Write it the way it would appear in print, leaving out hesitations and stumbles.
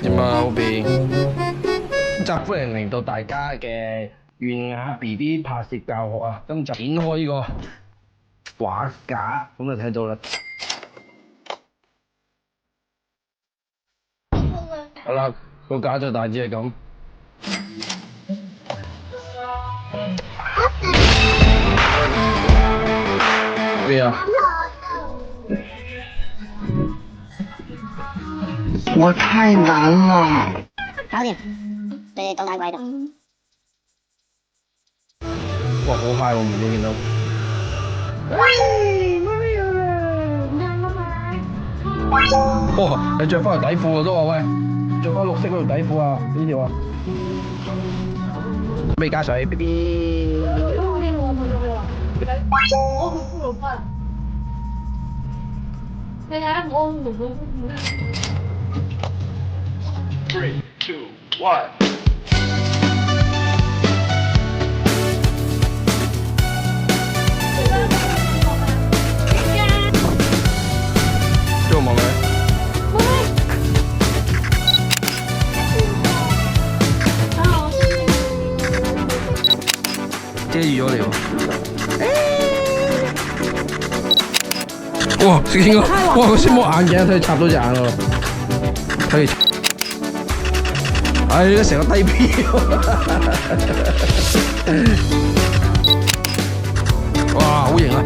點啊，OB？集歡迎嚟到大家嘅袁雅 BB 拍攝教學啊！今集展開呢個畫架，咁就睇到啦。好啦，個架就大致係咁。咩啊？我太難啦。搞掂，你哋當打鬼度。哇！好快喎，唔知見到。哇！你着翻條底褲啊都話喂，着翻綠色嗰條底褲啊？呢條啊？未加水 ，BB。你睇下我唔會。3、2、1。做乜嘅？遮住咗你喎！哇！食見個哇個先冇眼鏡，睇插到隻眼喎！睇，唉，你成個低 P 哇！好型啊！